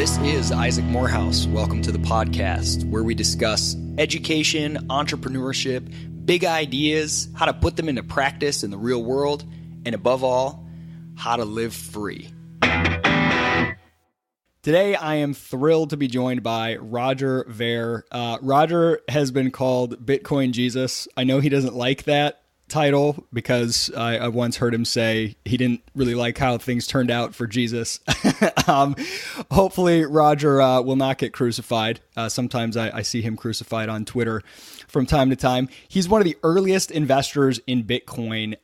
This is Isaac Morehouse. Welcome to the podcast where we discuss education, entrepreneurship, big ideas, how to put them into practice in the real world, and above all, how to live free. Today, I am thrilled to be joined by Roger Ver. Roger has been called Bitcoin Jesus. I know he doesn't like that title because I once heard him say he didn't really like how things turned out for Jesus. Hopefully Roger will not get crucified. Sometimes I see him crucified on Twitter from time to time. He's one of the earliest investors in Bitcoin.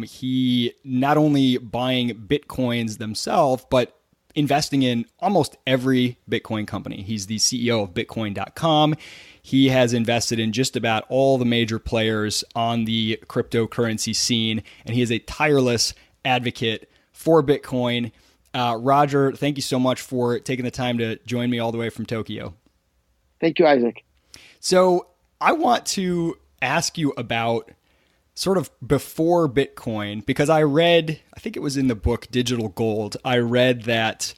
He not only buying Bitcoins themselves, but investing in almost every Bitcoin company. He's the CEO of Bitcoin.com. He has invested in just about all the major players on the cryptocurrency scene, and he is a tireless advocate for Bitcoin. Roger, thank you so much for taking the time to join me all the way from Tokyo. Thank you, Isaac. So I want to ask you about sort of before Bitcoin, because I think it was in the book Digital Gold, I read that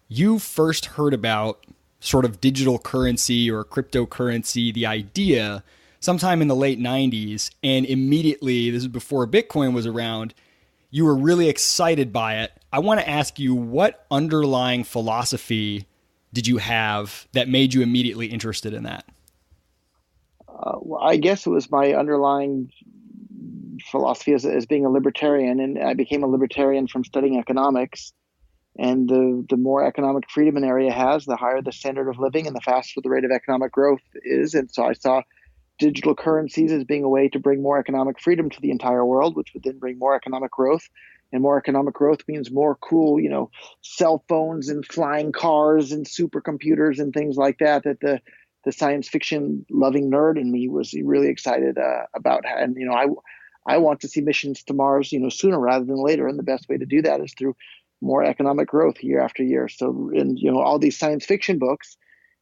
you first heard about sort of digital currency or cryptocurrency, the idea, sometime in the late 90s. And immediately, this is before Bitcoin was around, you were really excited by it. I want to ask you, what underlying philosophy did you have that made you immediately interested in that? Well, I guess it was my underlying philosophy as being a libertarian. And I became a libertarian from studying economics. And the more economic freedom an area has, the higher the standard of living and the faster the rate of economic growth is. And so I saw digital currencies as being a way to bring more economic freedom to the entire world, which would then bring more economic growth. And more economic growth means more cool, cell phones and flying cars and supercomputers and things like that, that the science fiction loving nerd in me was really excited about. And, I want to see missions to Mars, sooner rather than later. And the best way to do that is through more economic growth year after year. So all these science fiction books,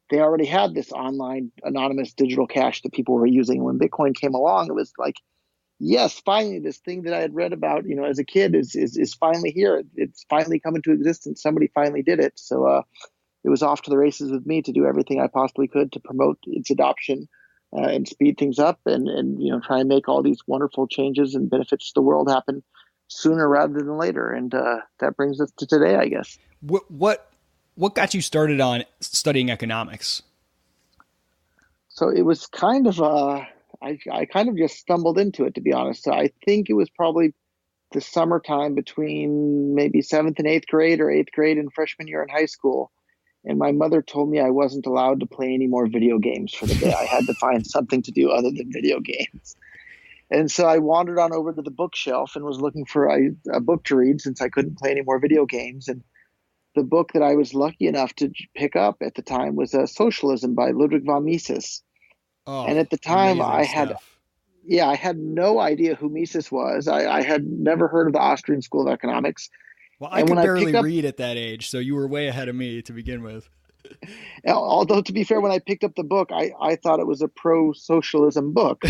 they already had this online anonymous digital cash that people were using. When Bitcoin came along, it was like, yes, finally, this thing that I had read about, as a kid is finally here. It's finally come into existence. Somebody finally did it. So it was off to the races with me to do everything I possibly could to promote its adoption and speed things up and try and make all these wonderful changes and benefits to the world happen sooner rather than later. And that brings us to today, I guess. What got you started on studying economics? So it was kind of, I kind of just stumbled into it, to be honest. So I think it was probably the summertime between maybe 7th and 8th grade or 8th grade and freshman year in high school. And my mother told me I wasn't allowed to play any more video games for the day. I had to find something to do other than video games. And so I wandered on over to the bookshelf and was looking for a book to read since I couldn't play any more video games. And the book that I was lucky enough to pick up at the time was Socialism by Ludwig von Mises. Oh, and at the time I had no idea who Mises was. I had never heard of the Austrian School of Economics. Well, I could barely read at that age, so you were way ahead of me to begin with. Although, to be fair, when I picked up the book, I thought it was a pro-socialism book.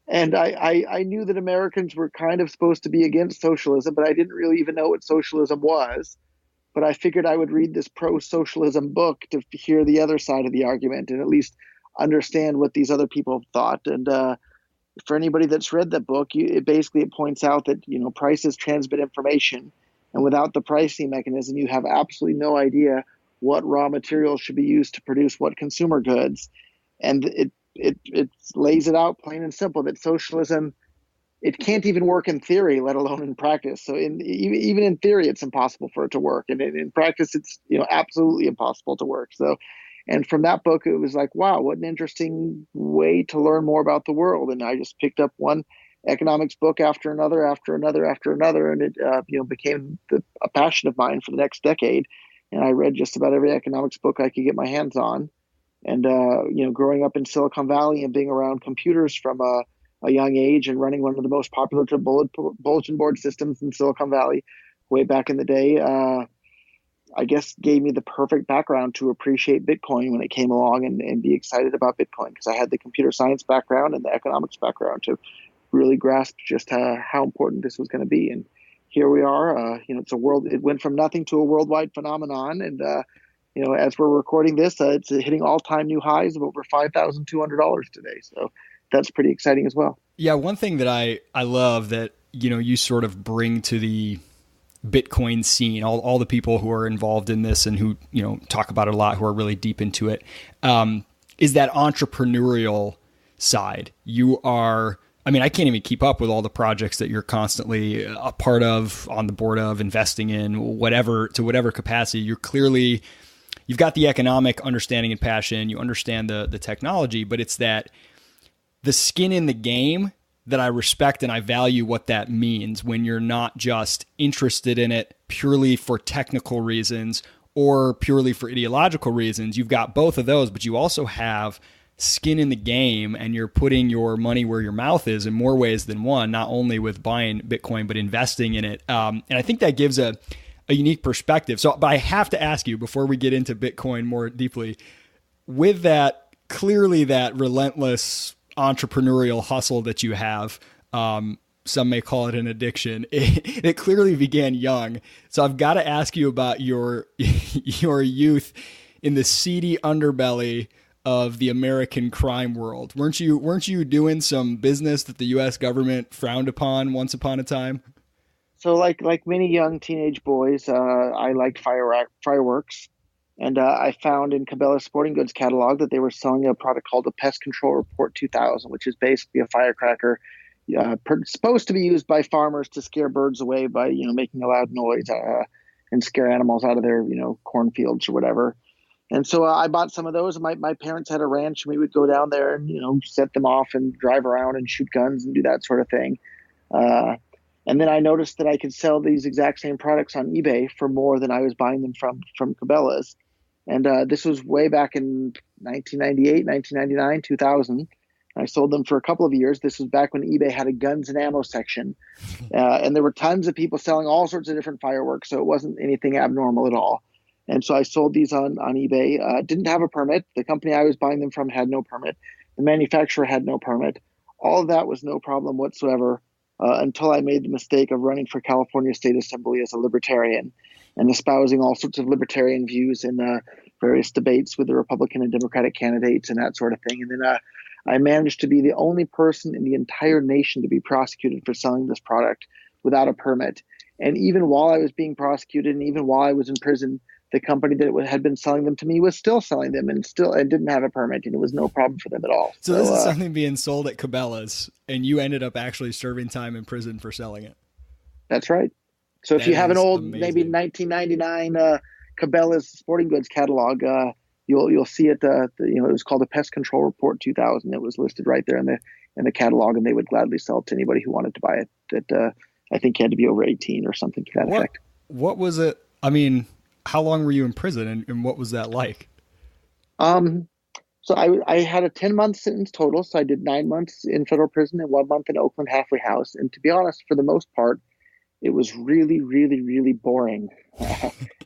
And I knew that Americans were kind of supposed to be against socialism, but I didn't really even know what socialism was. But I figured I would read this pro-socialism book to hear the other side of the argument and at least understand what these other people thought. And for anybody that's read that book, it points out that, prices transmit information. And without the pricing mechanism, you have absolutely no idea what raw materials should be used to produce what consumer goods. And it lays it out plain and simple that socialism, it can't even work in theory, let alone in practice. So even in theory, it's impossible for it to work. And in practice, it's absolutely impossible to work. So, and from that book, it was like, wow, what an interesting way to learn more about the world. And I just picked up one economics book after another, and it became a passion of mine for the next decade. And I read just about every economics book I could get my hands on. And, growing up in Silicon Valley and being around computers from a young age and running one of the most popular bulletin board systems in Silicon Valley way back in the day, I guess gave me the perfect background to appreciate Bitcoin when it came along and be excited about Bitcoin, because I had the computer science background and the economics background to really grasp just how important this was going to be. And here we are. It went from nothing to a worldwide phenomenon. And, as we're recording this, it's hitting all-time new highs of over $5,200 today. So that's pretty exciting as well. Yeah. One thing that I love that, you sort of bring to the Bitcoin scene, all the people who are involved in this and who, talk about it a lot, who are really deep into it, is that entrepreneurial side. I can't even keep up with all the projects that you're constantly a part of, on the board of, investing in, to whatever capacity. You've got the economic understanding and passion, you understand the technology, but it's that the skin in the game that I respect, and I value what that means when you're not just interested in it purely for technical reasons or purely for ideological reasons. You've got both of those, but you also have skin in the game, and you're putting your money where your mouth is in more ways than one, not only with buying Bitcoin, but investing in it. And I think that gives a unique perspective. But I have to ask you, before we get into Bitcoin more deeply, with that, clearly that relentless entrepreneurial hustle that you have, some may call it an addiction. It clearly began young. So I've got to ask you about your youth in the seedy underbelly of the American crime world. Weren't you doing some business that the U.S. government frowned upon once upon a time? So like many young teenage boys, I liked fireworks. And I found in Cabela's sporting goods catalog that they were selling a product called the Pest Control Report 2000, which is basically a firecracker supposed to be used by farmers to scare birds away by, making a loud noise and scare animals out of their, cornfields or whatever. And so I bought some of those. My parents had a ranch, and we would go down there and, set them off and drive around and shoot guns and do that sort of thing. And then I noticed that I could sell these exact same products on eBay for more than I was buying them from Cabela's. And this was way back in 1998, 1999, 2000. I sold them for a couple of years. This was back when eBay had a guns and ammo section. And there were tons of people selling all sorts of different fireworks. So it wasn't anything abnormal at all. And so I sold these on eBay. Didn't have a permit. The company I was buying them from had no permit. The manufacturer had no permit. All of that was no problem whatsoever until I made the mistake of running for California State Assembly as a libertarian and espousing all sorts of libertarian views in various debates with the Republican and Democratic candidates and that sort of thing. And then I managed to be the only person in the entire nation to be prosecuted for selling this product without a permit. And even while I was being prosecuted and even while I was in prison, the company that had been selling them to me was still selling them and didn't have a permit, and it was no problem for them at all. So this is something being sold at Cabela's, and you ended up actually serving time in prison for selling it. That's right. So if you have an old, maybe 1999 Cabela's sporting goods catalog, you'll see it. It was called the Pest Control Report 2000. It was listed right there in the catalog, and they would gladly sell it to anybody who wanted to buy it. That I think you had to be over 18 or something to that effect. What was it? I mean, how long were you in prison, and what was that like? So I had a 10-month sentence total. So I did 9 months in federal prison and 1 month in Oakland halfway house. And to be honest, for the most part, it was really, really, really boring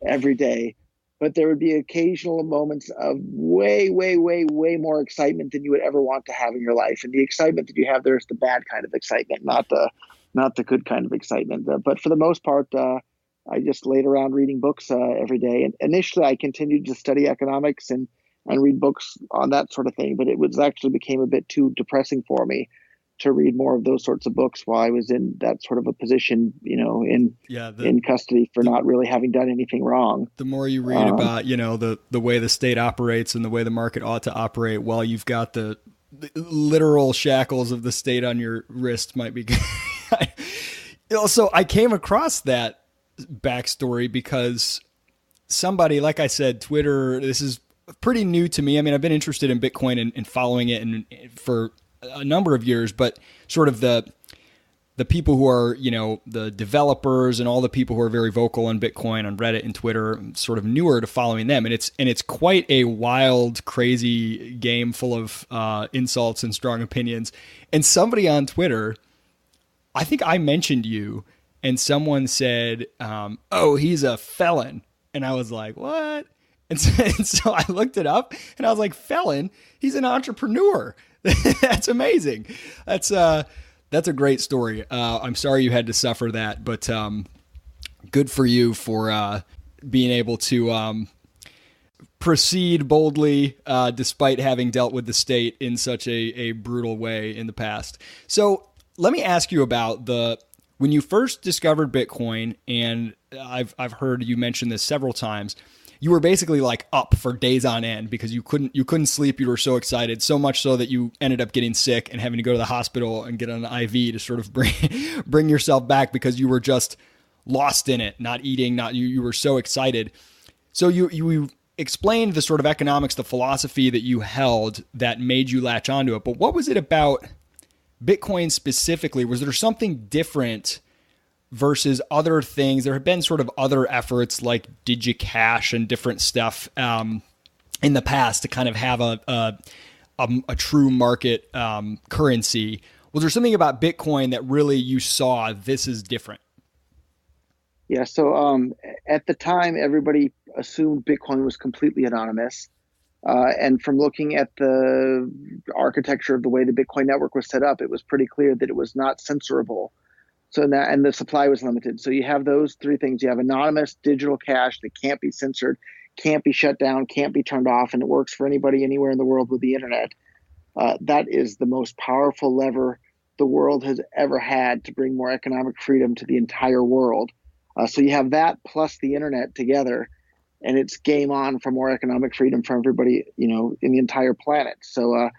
every day. But there would be occasional moments of way, way, way, way more excitement than you would ever want to have in your life. And the excitement that you have there is the bad kind of excitement, not the good kind of excitement. But for the most part, I just laid around reading books every day. And initially, I continued to study economics and read books on that sort of thing. But it actually became a bit too depressing for me to read more of those sorts of books while I was in that sort of a position, in custody for not really having done anything wrong. The more you read about, the way the state operates and the way the market ought to operate while you've got the literal shackles of the state on your wrist might be good. So I came across that backstory because somebody, like I said, Twitter, this is pretty new to me. I mean, I've been interested in Bitcoin and following it and for a number of years, but sort of the people who are, the developers and all the people who are very vocal on Bitcoin on Reddit and Twitter, I'm sort of newer to following them. And it's quite a wild, crazy game full of insults and strong opinions. And somebody on Twitter, I think I mentioned you, and someone said, oh, he's a felon. And I was like, what? And so I looked it up and I was like, felon? He's an entrepreneur. That's amazing. That's a great story. I'm sorry you had to suffer that, but good for you for being able to proceed boldly despite having dealt with the state in such a brutal way in the past. So let me ask you about when you first discovered Bitcoin, and I've heard you mention this several times. You were basically like up for days on end because you couldn't sleep. You were so excited, so much so that you ended up getting sick and having to go to the hospital and get on an IV to sort of bring yourself back because you were just lost in it, not eating, you were so excited. So you explained the sort of economics, the philosophy that you held that made you latch onto it. But what was it about Bitcoin specifically? Was there something different versus other things? There have been sort of other efforts like DigiCash and different stuff in the past to kind of have a true market currency. Was there something about Bitcoin that really you saw this is different? Yeah. So at the time, everybody assumed Bitcoin was completely anonymous. And from looking at the architecture of the way the Bitcoin network was set up, it was pretty clear that it was not censorable. So now, and the supply was limited. So you have those three things. You have anonymous digital cash that can't be censored, can't be shut down, can't be turned off, and it works for anybody anywhere in the world with the internet. That is the most powerful lever the world has ever had to bring more economic freedom to the entire world. So you have that plus the internet together, and it's game on for more economic freedom for everybody, in the entire planet. So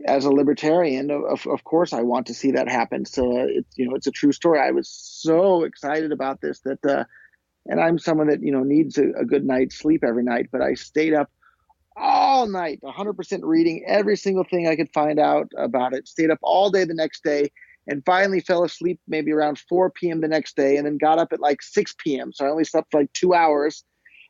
as a libertarian, of course, I want to see that happen. So it's a true story. I was so excited about this that, and I'm someone that needs a good night's sleep every night. But I stayed up all night, 100% reading every single thing I could find out about it. Stayed up all day the next day, and finally fell asleep maybe around 4 p.m. the next day, and then got up at like 6 p.m. So I only slept for like 2 hours.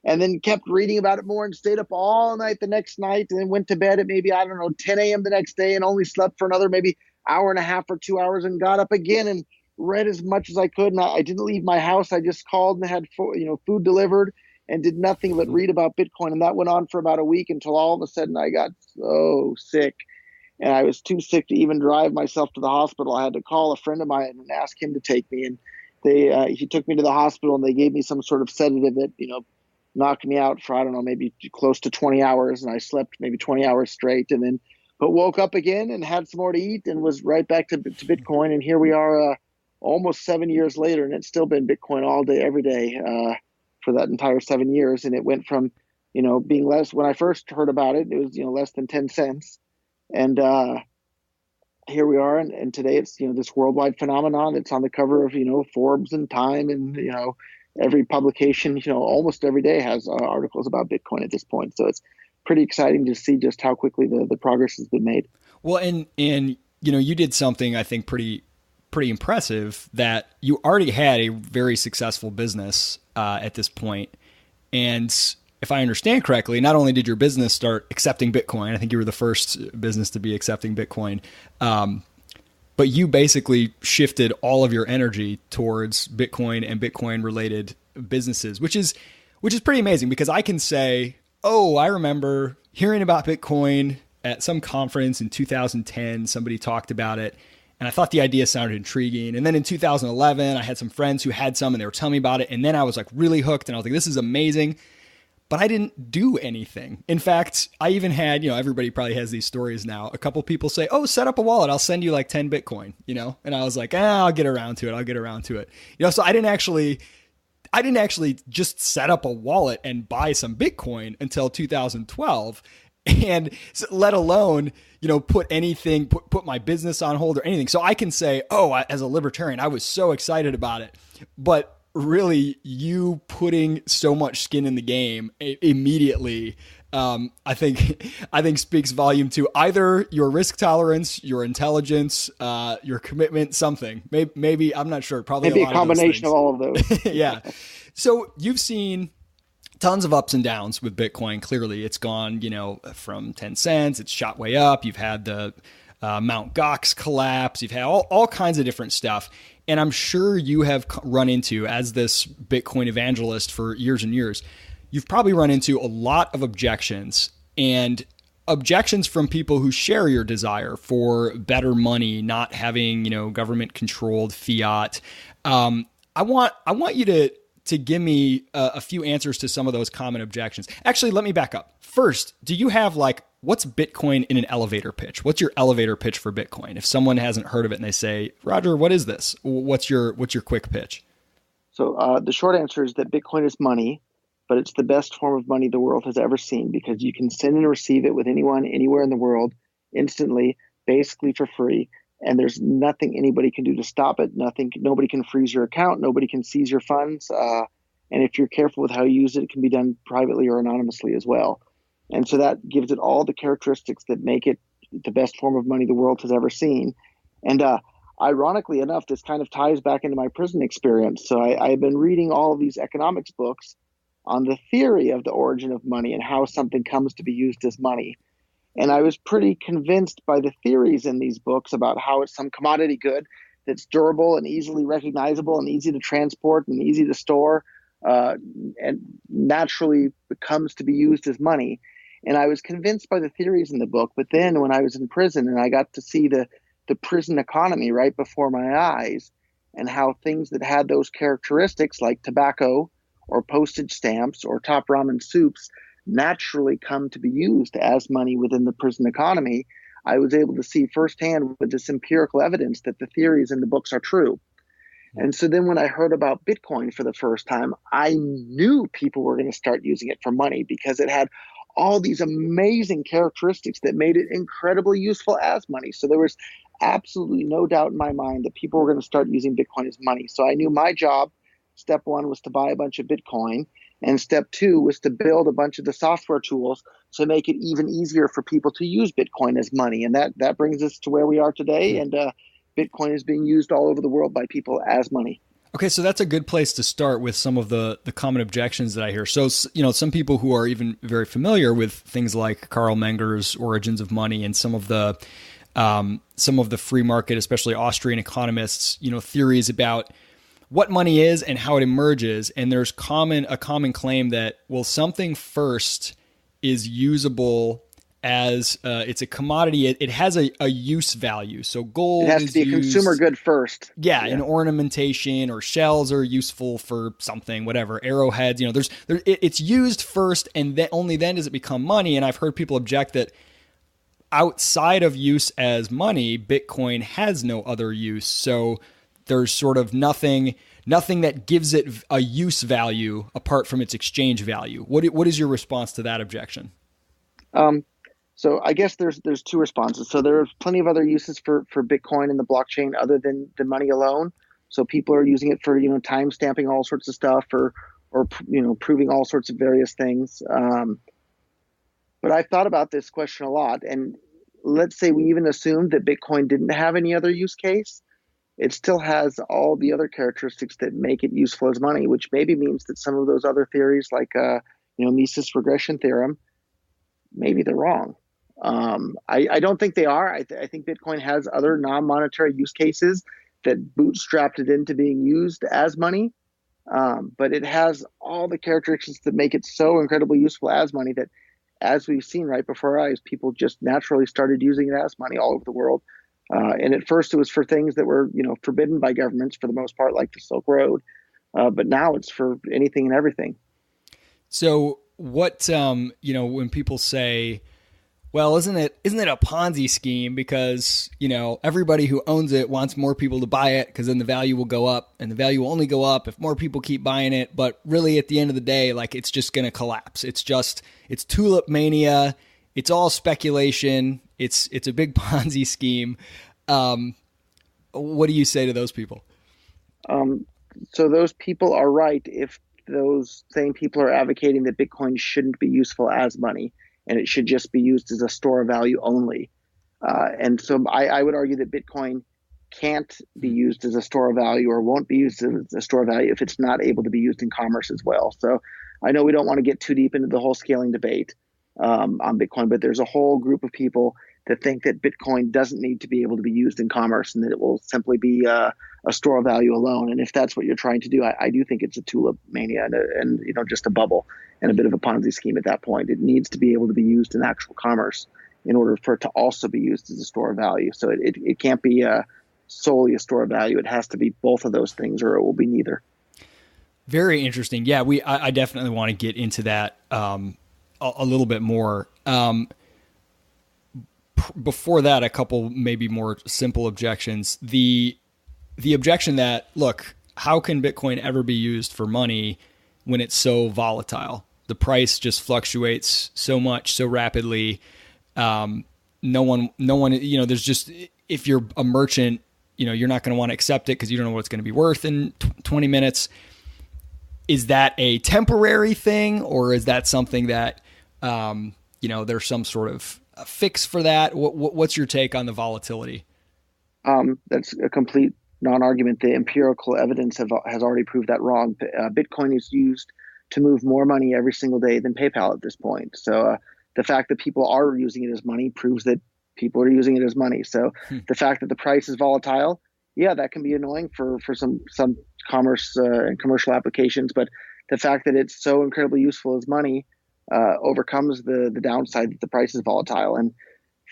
And then kept reading about it more and stayed up all night the next night, and then went to bed at maybe, 10 a.m. the next day, and only slept for another maybe hour and a half or 2 hours, and got up again and read as much as I could. And I didn't leave my house. I just called and had food delivered and did nothing but read about Bitcoin. And that went on for about a week until all of a sudden I got so sick. And I was too sick to even drive myself to the hospital. I had to call a friend of mine and ask him to take me. And he took me to the hospital, and they gave me some sort of sedative that, knocked me out for, maybe close to 20 hours. And I slept maybe 20 hours straight, but woke up again and had some more to eat and was right back to Bitcoin. And here we are almost 7 years later, and it's still been Bitcoin all day, every day for that entire 7 years. And it went from, being less, when I first heard about it, it was, less than 10 cents. And here we are. And today it's, this worldwide phenomenon. It's on the cover of, Forbes and Time, and, every publication, almost every day has articles about Bitcoin at this point. So it's pretty exciting to see just how quickly the progress has been made. Well, and you did something I think pretty impressive, that you already had a very successful business at this point. And if I understand correctly, not only did your business start accepting Bitcoin, I think you were the first business to be accepting Bitcoin, but you basically shifted all of your energy towards Bitcoin and Bitcoin related businesses, which is pretty amazing, because I can say, oh, I remember hearing about Bitcoin at some conference in 2010. Somebody talked about it, and I thought the idea sounded intriguing. And then in 2011, I had some friends who had some, and they were telling me about it. And then I was like really hooked, and I was like, this is amazing. But I didn't do anything. In fact, I even had, everybody probably has these stories now. A couple people say, oh, set up a wallet. I'll send you like 10 Bitcoin, and I was like, I'll get around to it. So I didn't actually just set up a wallet and buy some Bitcoin until 2012. And let alone, put my business on hold or anything. So I can say, as a libertarian, I was so excited about it. But really, you putting so much skin in the game immediately, I think speaks volume to either your risk tolerance, your intelligence, your commitment, something. Maybe I'm not sure. Probably maybe a combination of all of those. Yeah. So you've seen tons of ups and downs with Bitcoin. Clearly, it's gone, from 10 cents. It's shot way up. You've had the Mount Gox collapse. You've had all kinds of different stuff. And I'm sure you have run into, as this Bitcoin evangelist for years and years, you've probably run into a lot of objections, and objections from people who share your desire for better money, not having, government controlled fiat. I want you to to give me a few answers to some of those common objections. Actually, let me back up. First, do you have what's Bitcoin in an elevator pitch? What's your elevator pitch for Bitcoin? If someone hasn't heard of it and they say, Roger, what is this? What's your quick pitch? So the short answer is that Bitcoin is money, but it's the best form of money the world has ever seen because you can send and receive it with anyone, anywhere in the world, instantly, basically for free. And there's nothing anybody can do to stop it. Nobody can freeze your account. Nobody can seize your funds. And if you're careful with how you use it, it can be done privately or anonymously as well. And so that gives it all the characteristics that make it the best form of money the world has ever seen. And ironically enough, this kind of ties back into my prison experience. So I've been reading all of these economics books on the theory of the origin of money and how something comes to be used as money. And I was pretty convinced by the theories in these books about how it's some commodity good that's durable and easily recognizable and easy to transport and easy to store and naturally comes to be used as money. And I was convinced by the theories in the book. But then when I was in prison and I got to see the prison economy right before my eyes and how things that had those characteristics like tobacco or postage stamps or top ramen soups naturally come to be used as money within the prison economy, I was able to see firsthand with this empirical evidence that the theories in the books are true. And so then when I heard about Bitcoin for the first time, I knew people were going to start using it for money because it had all these amazing characteristics that made it incredibly useful as money. So there was absolutely no doubt in my mind that people were going to start using Bitcoin as money. So I knew my job, step one, was to buy a bunch of Bitcoin. And step two was to build a bunch of the software tools to make it even easier for people to use Bitcoin as money. And that brings us to where we are today. And Bitcoin is being used all over the world by people as money. Okay, so that's a good place to start with some of the common objections that I hear. So, some people who are even very familiar with things like Carl Menger's Origins of Money and some of the free market, especially Austrian economists, theories about what money is and how it emerges. And there's a common claim that, well, something first is usable as it's a commodity. It has a use value. So gold it has to be a consumer good first. Yeah, and ornamentation or shells are useful for something, whatever. Arrowheads, it's used first, and then only then does it become money. And I've heard people object that outside of use as money, Bitcoin has no other use. So there's sort of nothing that gives it a use value apart from its exchange value. What is your response to that objection? So I guess there's two responses. So there's plenty of other uses for Bitcoin and the blockchain other than the money alone. So people are using it for, time stamping all sorts of stuff or proving all sorts of various things. But I've thought about this question a lot. And let's say we even assumed that Bitcoin didn't have any other use case. It still has all the other characteristics that make it useful as money, which maybe means that some of those other theories like, Mises regression theorem, maybe they're wrong. I don't think they are. I think Bitcoin has other non-monetary use cases that bootstrapped it into being used as money. But it has all the characteristics that make it so incredibly useful as money that, as we've seen right before our eyes, people just naturally started using it as money all over the world. And at first it was for things that were, forbidden by governments for the most part, like the Silk Road. But now it's for anything and everything. So what, when people say, well, isn't it a Ponzi scheme because, everybody who owns it wants more people to buy it because then the value will go up, and the value will only go up if more people keep buying it. But really at the end of the day, it's just going to collapse. It's tulip mania. It's all speculation. It's a big Ponzi scheme. What do you say to those people? So those people are right if those same people are advocating that Bitcoin shouldn't be useful as money and it should just be used as a store of value only. And so I would argue that Bitcoin can't be used as a store of value or won't be used as a store of value if it's not able to be used in commerce as well. So I know we don't want to get too deep into the whole scaling debate on Bitcoin, but there's a whole group of people that think that Bitcoin doesn't need to be able to be used in commerce and that it will simply be a store of value alone. And if that's what you're trying to do, I do think it's a tulip mania and just a bubble and a bit of a Ponzi scheme at that point. It needs to be able to be used in actual commerce in order for it to also be used as a store of value. So it can't be solely a store of value. It has to be both of those things or it will be neither. Very interesting. Yeah, I definitely want to get into that a little bit more. Before that, a couple maybe more simple objections. The objection that, look, how can Bitcoin ever be used for money when it's so volatile? The price just fluctuates so much, so rapidly. No one, there's just, if you're a merchant, you're not going to want to accept it because you don't know what it's going to be worth in 20 minutes. Is that a temporary thing, or is that something that, there's some sort of a fix for that? What's your take on the volatility? That's a complete non-argument. The empirical evidence has already proved that wrong. Bitcoin is used to move more money every single day than PayPal at this point. So the fact that people are using it as money proves that people are using it as money. So the fact that the price is volatile, yeah, that can be annoying for some commerce and commercial applications. But the fact that it's so incredibly useful as money overcomes the downside that the price is volatile. And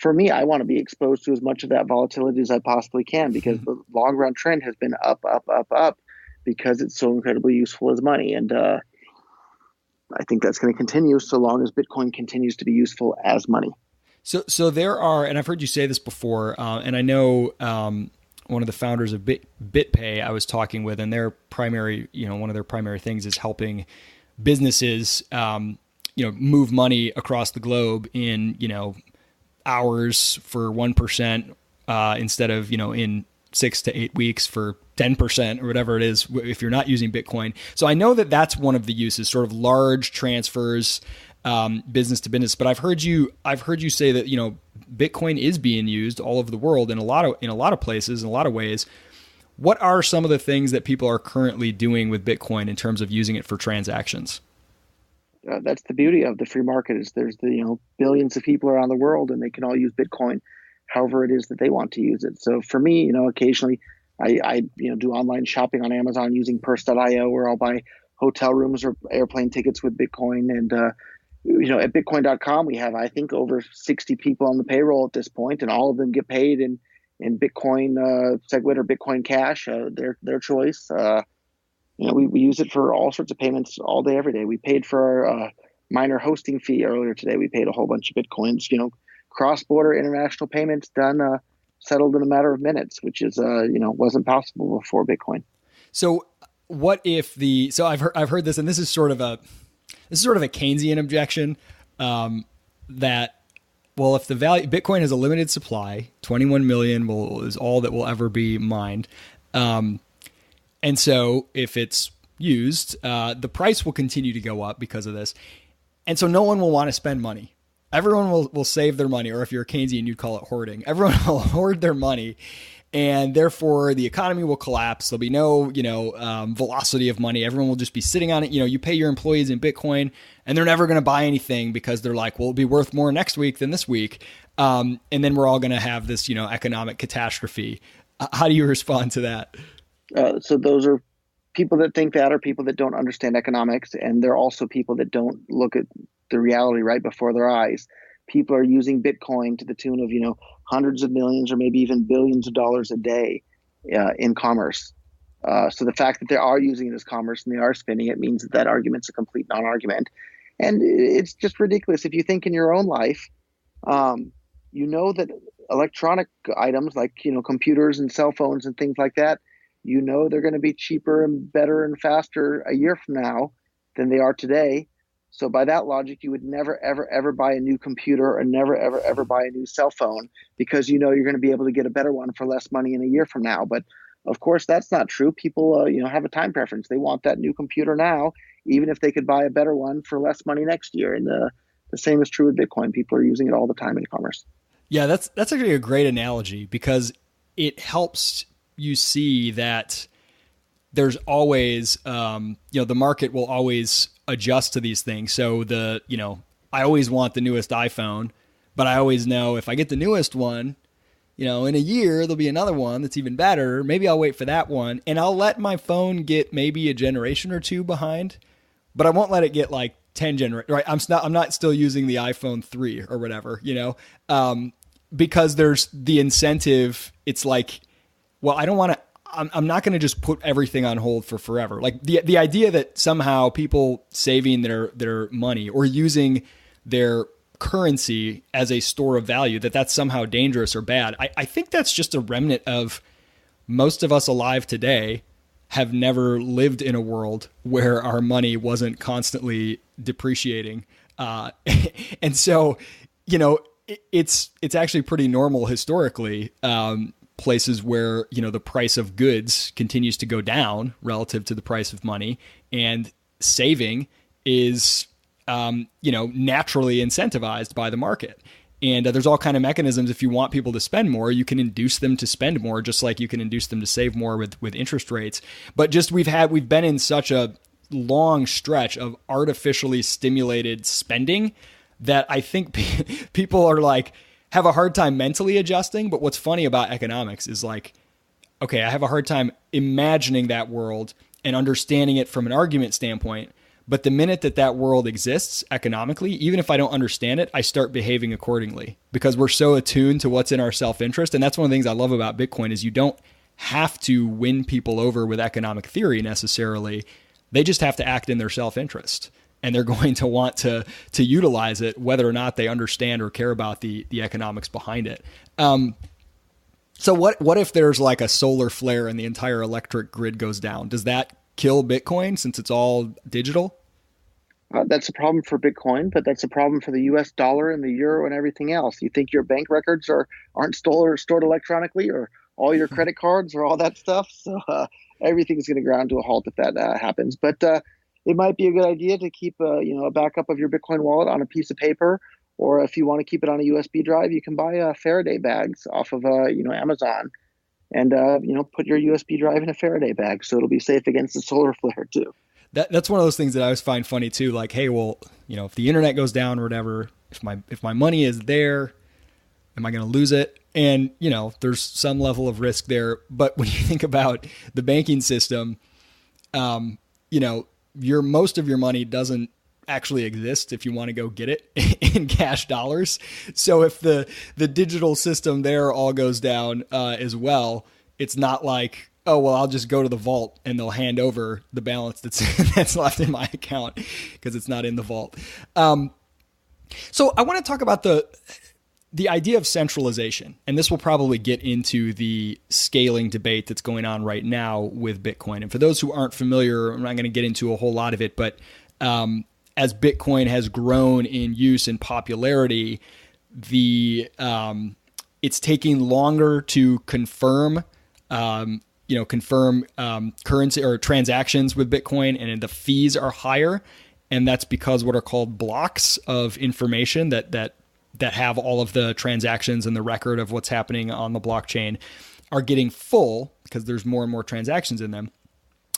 for me, I want to be exposed to as much of that volatility as I possibly can, because the long run trend has been up, up, up, up, because it's so incredibly useful as money. And I think that's going to continue so long as Bitcoin continues to be useful as money. So there are, and I've heard you say this before, and I know one of the founders of BitPay I was talking with, and their primary, one of their primary things is helping businesses, move money across the globe in, hours for 1%, instead of, in 6 to 8 weeks for 10% or whatever it is, if you're not using Bitcoin. So I know that that's one of the uses, sort of large transfers, business to business. But I've heard you say that, Bitcoin is being used all over the world in a lot of places, in a lot of ways. What are some of the things that people are currently doing with Bitcoin in terms of using it for transactions? That's the beauty of the free market, is there's billions of people around the world, and they can all use Bitcoin however it is that they want to use it. So for me, occasionally I do online shopping on Amazon using purse.io, where I'll buy hotel rooms or airplane tickets with Bitcoin. And at bitcoin.com, we have, I think, over 60 people on the payroll at this point, and all of them get paid in Bitcoin Segwit or Bitcoin Cash, their choice. We use it for all sorts of payments all day, every day. We paid for our minor hosting fee earlier today. We paid a whole bunch of Bitcoins, cross-border international payments done, settled in a matter of minutes, which is, wasn't possible before Bitcoin. So what if so I've heard this, and this is sort of a Keynesian objection, that, well, if the value, Bitcoin has a limited supply, 21 million is all that will ever be mined. And so if it's used, the price will continue to go up because of this. And so no one will want to spend money. Everyone will save their money, or if you're a Keynesian, you'd call it hoarding. Everyone will hoard their money, and therefore the economy will collapse. There'll be no, velocity of money. Everyone will just be sitting on it. You pay your employees in Bitcoin, and they're never going to buy anything because they're like, well, it'll be worth more next week than this week. And then we're all going to have this, economic catastrophe. How do you respond to that? So those are people that think that, are people that don't understand economics, and they're also people that don't look at the reality right before their eyes. People are using Bitcoin to the tune of, hundreds of millions or maybe even billions of dollars a day in commerce. So the fact that they are using it as commerce and they are spending it means that argument's a complete non-argument. And it's just ridiculous. If you think in your own life, that electronic items like, computers and cell phones and things like that, they're going to be cheaper and better and faster a year from now than they are today. So by that logic, you would never, ever, ever buy a new computer, or never, ever, ever buy a new cell phone, because you're going to be able to get a better one for less money in a year from now. But of course, that's not true. People, have a time preference. They want that new computer now, even if they could buy a better one for less money next year. And the same is true with Bitcoin. People are using it all the time in commerce. Yeah, that's actually a great analogy, because it helps you see that there's always, the market will always adjust to these things. So I always want the newest iPhone, but I always know if I get the newest one, in a year, there'll be another one that's even better. Maybe I'll wait for that one, and I'll let my phone get maybe a generation or two behind, but I won't let it get like 10 generations, right? I'm not still using the iPhone 3 or whatever, because there's the incentive. It's like, well, I don't want I'm not going to just put everything on hold for forever. Like the idea that somehow people saving their money or using their currency as a store of value, that's somehow dangerous or bad. I think that's just a remnant of most of us alive today have never lived in a world where our money wasn't constantly depreciating. And so, it's actually pretty normal historically, places where, the price of goods continues to go down relative to the price of money, and saving is, naturally incentivized by the market. And there's all kind of mechanisms. If you want people to spend more, you can induce them to spend more, just like you can induce them to save more with interest rates. But just we've been in such a long stretch of artificially stimulated spending that I think people are like, have a hard time mentally adjusting. But what's funny about economics is like, okay, I have a hard time imagining that world and understanding it from an argument standpoint. But the minute that world exists economically, even if I don't understand it, I start behaving accordingly because we're so attuned to what's in our self-interest. And that's one of the things I love about Bitcoin is you don't have to win people over with economic theory necessarily. They just have to act in their self-interest. And they're going to want to utilize it, whether or not they understand or care about the economics behind it. So what if there's like a solar flare and the entire electric grid goes down? Does that kill Bitcoin since it's all digital? That's a problem for Bitcoin, but that's a problem for the US dollar and the euro and everything else. You think your bank records aren't stored electronically, or all your credit cards or all that stuff? So everything's going to ground to a halt if that happens. But it might be a good idea to keep a backup of your Bitcoin wallet on a piece of paper, or if you want to keep it on a USB drive, you can buy Faraday bags off of Amazon. And, put your USB drive in a Faraday bag so it'll be safe against the solar flare too. That's one of those things that I always find funny too. Like, hey, well, if the internet goes down or whatever, if my money is there, am I going to lose it? And, there's some level of risk there. But when you think about the banking system, most of your money doesn't actually exist if you want to go get it in cash dollars. So if the digital system there all goes down as well, it's not like, oh, well, I'll just go to the vault and they'll hand over the balance that's left in my account because it's not in the vault. So I want to talk about the idea of centralization, and this will probably get into the scaling debate that's going on right now with Bitcoin. And for those who aren't familiar, I'm not going to get into a whole lot of it, but as Bitcoin has grown in use and popularity, it's taking longer to confirm currency or transactions with Bitcoin, and the fees are higher. And that's because what are called blocks of information that have all of the transactions and the record of what's happening on the blockchain are getting full because there's more and more transactions in them.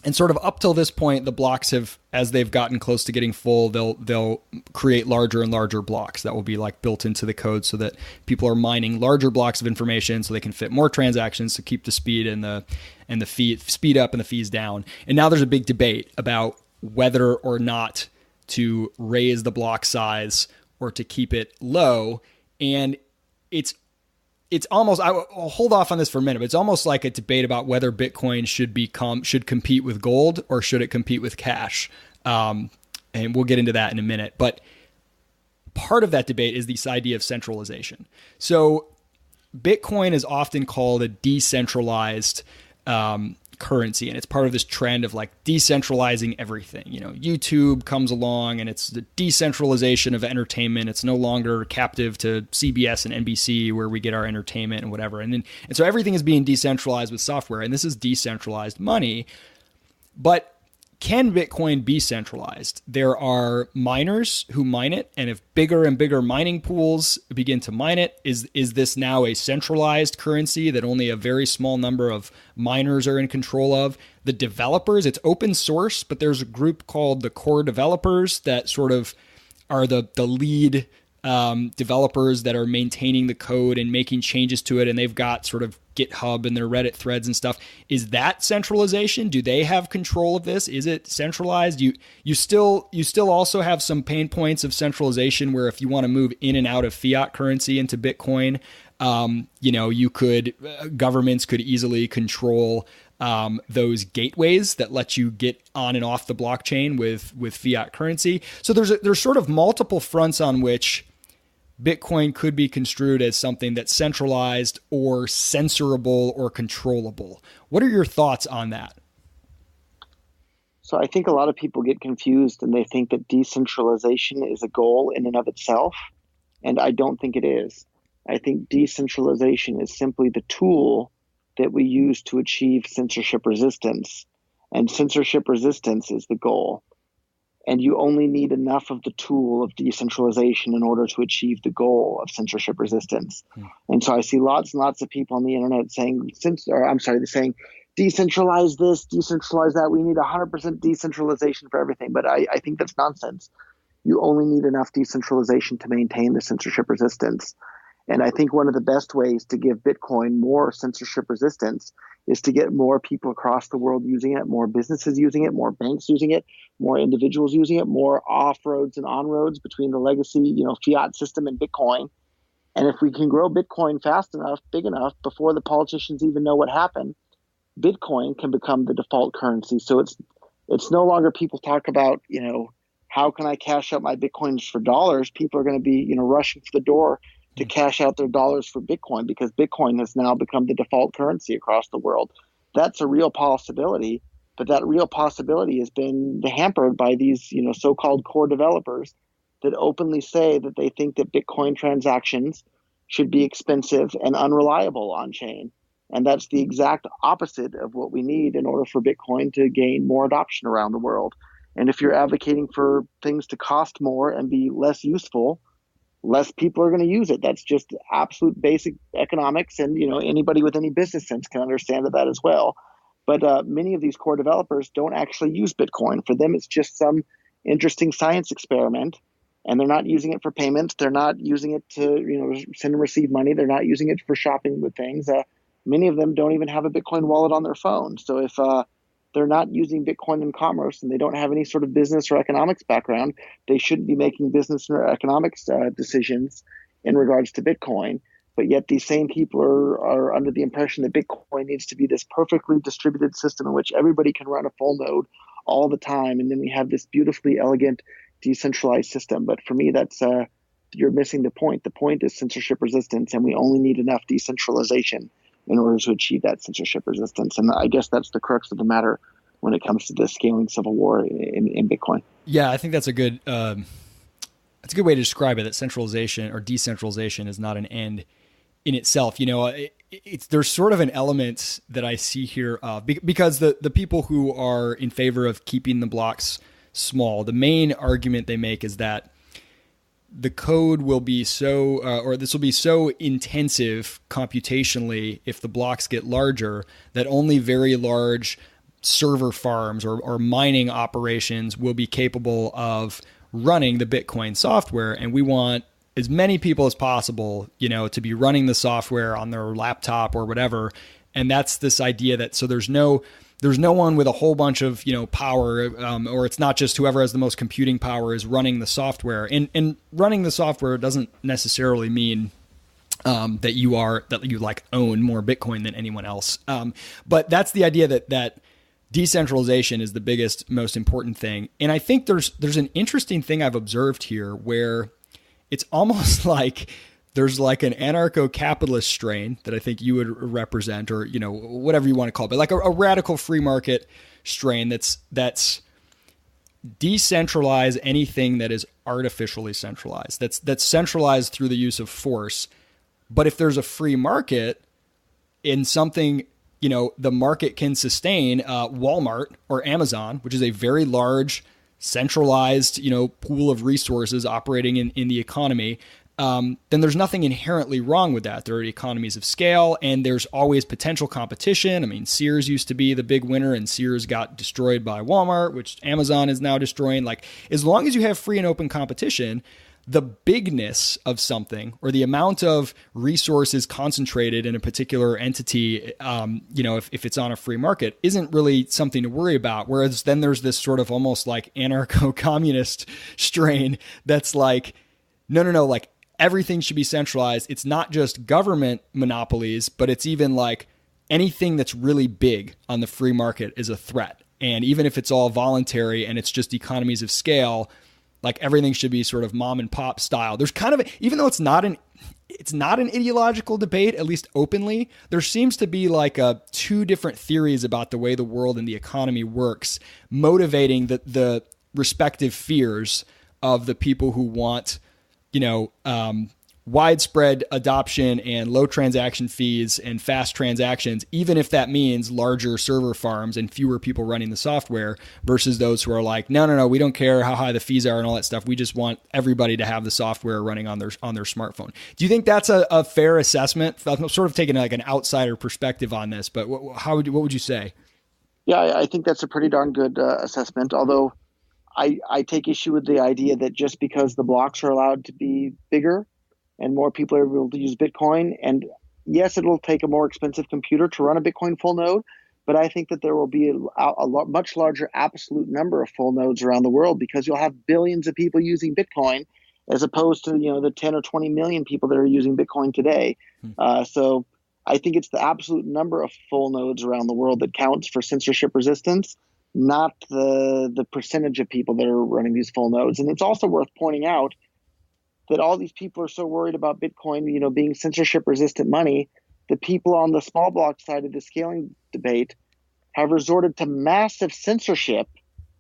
And sort of up till this point, the blocks have, as they've gotten close to getting full, they'll create larger and larger blocks that will be like built into the code so that people are mining larger blocks of information so they can fit more transactions to keep the speed and the fee speed up and the fees down. And now there's a big debate about whether or not to raise the block size or to keep it low. And it's almost, I'll hold off on this for a minute, but it's almost like a debate about whether Bitcoin should compete with gold or should it compete with cash. And we'll get into that in a minute. But part of that debate is this idea of centralization. So Bitcoin is often called a decentralized currency, and it's part of this trend of like decentralizing everything. YouTube comes along and it's the decentralization of entertainment. It's no longer captive to CBS and NBC where we get our entertainment and whatever. And so everything is being decentralized with software, and this is decentralized money. But can Bitcoin be centralized? There are miners who mine it, and if bigger and bigger mining pools begin to mine it, is this now a centralized currency that only a very small number of miners are in control of? The developers, it's open source, but there's a group called the core developers that sort of are the lead developers that are maintaining the code and making changes to it, and they've got sort of GitHub and their Reddit threads and stuff. Is that centralization? Do they have control of this? Is it centralized? You still also have some pain points of centralization where if you want to move in and out of fiat currency into Bitcoin, governments could easily control those gateways that let you get on and off the blockchain with fiat currency. So there's sort of multiple fronts on which Bitcoin could be construed as something that's centralized or censorable or controllable. What are your thoughts on that? So I think a lot of people get confused and they think that decentralization is a goal in and of itself. And I don't think it is. I think decentralization is simply the tool that we use to achieve censorship resistance. And censorship resistance is the goal. And you only need enough of the tool of decentralization in order to achieve the goal of censorship resistance. And so I see lots and lots of people on the internet saying, saying, decentralize this, decentralize that. We need 100% decentralization for everything. But I think that's nonsense. You only need enough decentralization to maintain the censorship resistance. And I think one of the best ways to give Bitcoin more censorship resistance is to get more people across the world using it, more businesses using it, more banks using it, more individuals using it, more off-roads and on-roads between the legacy, fiat system and Bitcoin. And if we can grow Bitcoin fast enough, big enough, before the politicians even know what happened, Bitcoin can become the default currency. So it's no longer people talk about, how can I cash out my Bitcoins for dollars? People are going to be, rushing for the door to cash out their dollars for Bitcoin because Bitcoin has now become the default currency across the world. That's a real possibility, but that real possibility has been hampered by these, so-called core developers that openly say that they think that Bitcoin transactions should be expensive and unreliable on chain. And that's the exact opposite of what we need in order for Bitcoin to gain more adoption around the world. And if you're advocating for things to cost more and be less useful, less people are going to use it. That's just absolute basic economics. And, anybody with any business sense can understand that as well. But many of these core developers don't actually use Bitcoin. For them, it's just some interesting science experiment. And they're not using it for payments. They're not using it to, send and receive money. They're not using it for shopping with things. Many of them don't even have a Bitcoin wallet on their phone. So if they're not using Bitcoin in commerce and they don't have any sort of business or economics background, they shouldn't be making business or economics decisions in regards to Bitcoin. But yet these same people are under the impression that Bitcoin needs to be this perfectly distributed system in which everybody can run a full node all the time. And then we have this beautifully elegant decentralized system. But for me, that's you're missing the point. The point is censorship resistance, and we only need enough decentralization in order to achieve that censorship resistance. And I guess that's the crux of the matter when it comes to the scaling civil war in Bitcoin. Yeah, I think that's a good way to describe it, that centralization or decentralization is not an end in itself. There's sort of an element that I see here because the people who are in favor of keeping the blocks small, the main argument they make is that the code will be this will be so intensive computationally if the blocks get larger that only very large server farms or mining operations will be capable of running the Bitcoin software. And we want as many people as possible, to be running the software on their laptop or whatever. And that's this idea that, so there's no one with a whole bunch of, power, or it's not just whoever has the most computing power is running the software. And running the software doesn't necessarily mean that you own more Bitcoin than anyone else. But that's the idea that decentralization is the biggest, most important thing. And I think there's an interesting thing I've observed here where it's almost like there's like an anarcho-capitalist strain that I think you would represent, or, whatever you want to call it, but like a radical free market strain that's decentralize anything that is artificially centralized, that's centralized through the use of force. But if there's a free market in something, the market can sustain, Walmart or Amazon, which is a very large centralized, pool of resources operating in the economy, then there's nothing inherently wrong with that. There are economies of scale, and there's always potential competition. I mean, Sears used to be the big winner, and Sears got destroyed by Walmart, which Amazon is now destroying. Like, as long as you have free and open competition, the bigness of something or the amount of resources concentrated in a particular entity, if it's on a free market, isn't really something to worry about. Whereas then there's this sort of almost like anarcho-communist strain that's like, no, like everything should be centralized. It's not just government monopolies, but it's even like anything that's really big on the free market is a threat. And even if it's all voluntary and it's just economies of scale, like everything should be sort of mom and pop style. There's kind of, even though it's not an ideological debate, at least openly, there seems to be like two different theories about the way the world and the economy works, motivating the respective fears of the people who want, widespread adoption and low transaction fees and fast transactions, even if that means larger server farms and fewer people running the software, versus those who are like, no, we don't care how high the fees are and all that stuff. We just want everybody to have the software running on their smartphone. Do you think that's a fair assessment? I'm sort of taking like an outsider perspective on this, but what would you say? Yeah, I think that's a pretty darn good assessment, although I take issue with the idea that just because the blocks are allowed to be bigger and more people are able to use Bitcoin, and yes, it'll take a more expensive computer to run a Bitcoin full node, but I think that there will be a much larger absolute number of full nodes around the world because you'll have billions of people using Bitcoin as opposed to the 10 or 20 million people that are using Bitcoin today. So I think it's the absolute number of full nodes around the world that counts for censorship resistance, not the percentage of people that are running these full nodes. And it's also worth pointing out that all these people are so worried about Bitcoin, being censorship resistant money. The people on the small block side of the scaling debate have resorted to massive censorship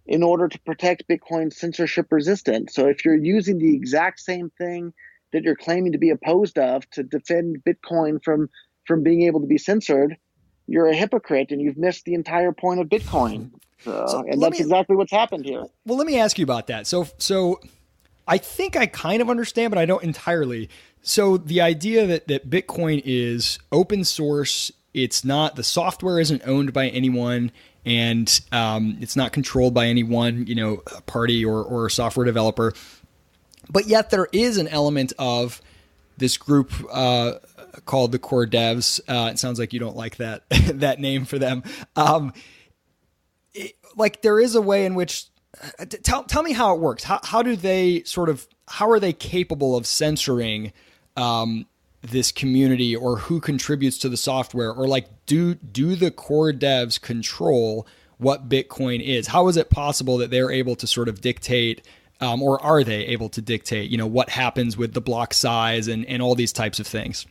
in order to protect Bitcoin censorship resistant. So if you're using the exact same thing that you're claiming to be opposed of to defend Bitcoin from being able to be censored, you're a hypocrite and you've missed the entire point of Bitcoin. And that's exactly what's happened here. Well, let me ask you about that. So I think I kind of understand, but I don't entirely. So the idea that Bitcoin is open source, the software isn't owned by anyone, and it's not controlled by anyone, a party or a software developer. But yet there is an element of this group called the core devs. It sounds like you don't like that that name for them. There is a way in which tell me how it works. How are they capable of censoring this community, or who contributes to the software, or do the core devs control what Bitcoin is? How is it possible that they're able to sort of dictate, or are they able to dictate, what happens with the block size and all these types of things?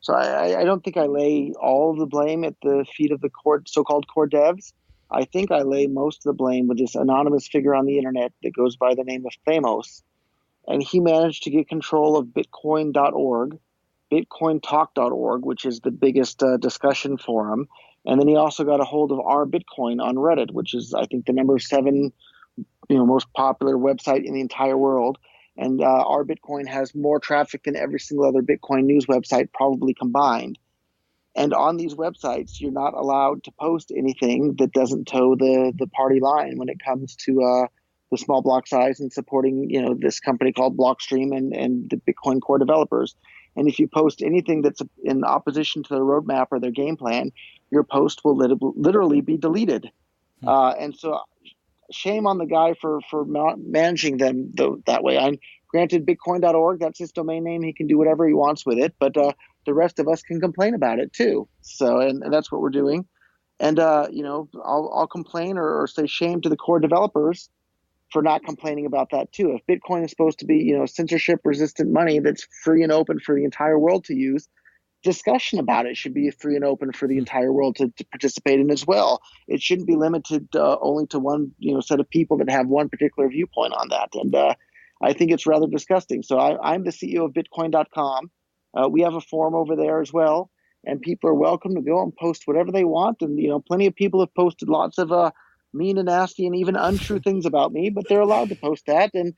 So I don't think I lay all of the blame at the feet of the so-called core devs. I think I lay most of the blame with this anonymous figure on the internet that goes by the name of Famous. And he managed to get control of Bitcoin.org, BitcoinTalk.org, which is the biggest discussion forum. And then he also got a hold of Our Bitcoin on Reddit, which is, I think, the number 7 most popular website in the entire world. And Our Bitcoin has more traffic than every single other Bitcoin news website probably combined. And on these websites, you're not allowed to post anything that doesn't toe the party line when it comes to the small block size and supporting, this company called Blockstream and the Bitcoin core developers. And if you post anything that's in opposition to their roadmap or their game plan, your post will literally be deleted. And so shame on the guy for managing them that way. I'm granted Bitcoin.org, that's his domain name. He can do whatever he wants with it. But the rest of us can complain about it too. So, and that's what we're doing. And, I'll complain or say shame to the core developers for not complaining about that too. If Bitcoin is supposed to be, censorship resistant money that's free and open for the entire world to use, discussion about it should be free and open for the entire world to participate in as well. It shouldn't be limited only to one, set of people that have one particular viewpoint on that. And I think it's rather disgusting. So I'm the CEO of Bitcoin.com. We have a forum over there as well, and people are welcome to go and post whatever they want. And, plenty of people have posted lots of mean and nasty and even untrue things about me, but they're allowed to post that. And,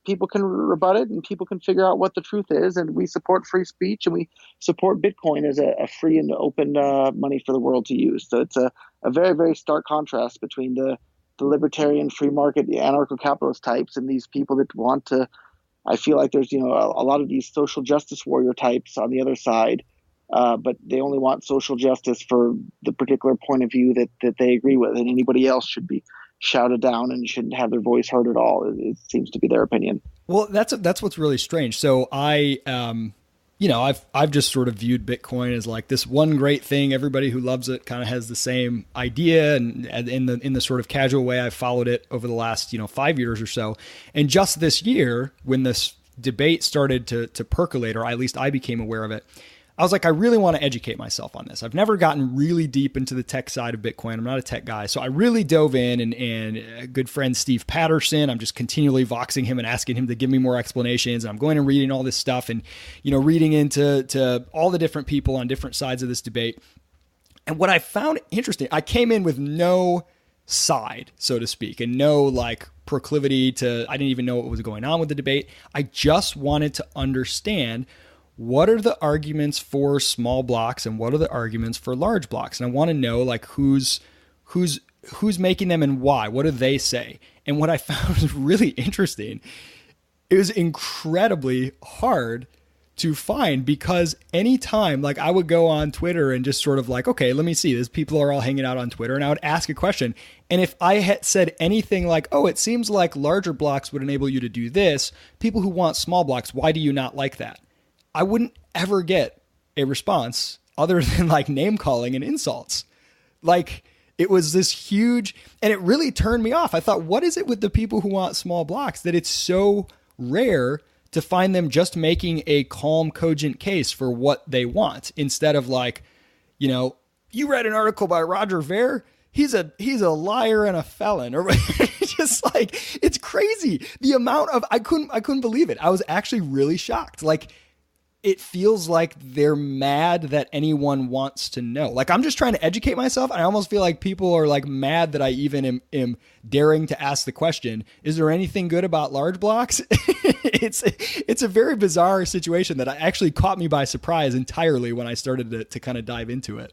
people can rebut it and people can figure out what the truth is. And we support free speech and we support Bitcoin as a free and open money for the world to use. So it's a very, very stark contrast between the libertarian free market, the anarcho-capitalist types, and these people that want to. I feel like there's, a lot of these social justice warrior types on the other side, but they only want social justice for the particular point of view that they agree with, and anybody else should be shouted down and shouldn't have their voice heard at all. It seems to be their opinion. Well, that's what's really strange. So I I've just sort of viewed Bitcoin as like this one great thing. Everybody who loves it kind of has the same idea, and in the sort of casual way I've followed it over the last 5 years or so. And just this year, when this debate started to percolate, or at least I became aware of it, I was like, I really want to educate myself on this. I've never gotten really deep into the tech side of Bitcoin. I'm not a tech guy. So I really dove in, and a good friend, Steve Patterson, I'm just continually voxing him and asking him to give me more explanations. And I'm going and reading all this stuff and, reading into all the different people on different sides of this debate. And what I found interesting, I came in with no side, so to speak, and no like proclivity I didn't even know what was going on with the debate. I just wanted to understand, what are the arguments for small blocks and what are the arguments for large blocks? And I want to know like who's making them and why. What do they say? And what I found was really interesting. It was incredibly hard to find, because anytime like I would go on Twitter and just sort of like, okay, let me see, these people are all hanging out on Twitter, and I would ask a question. And if I had said anything like, oh, it seems like larger blocks would enable you to do this, people who want small blocks, why do you not like that? I wouldn't ever get a response other than like name calling and insults. Like it was this huge, and it really turned me off. I thought, what is it with the people who want small blocks that it's so rare to find them just making a calm, cogent case for what they want, instead of like, you read an article by Roger Ver, he's a liar and a felon, or just like, it's crazy. The amount of, I couldn't believe it. I was actually really shocked. Like, it feels like they're mad that anyone wants to know. Like, I'm just trying to educate myself. And I almost feel like people are like mad that I even am daring to ask the question, is there anything good about large blocks? It's a very bizarre situation that actually caught me by surprise entirely when I started to kind of dive into it.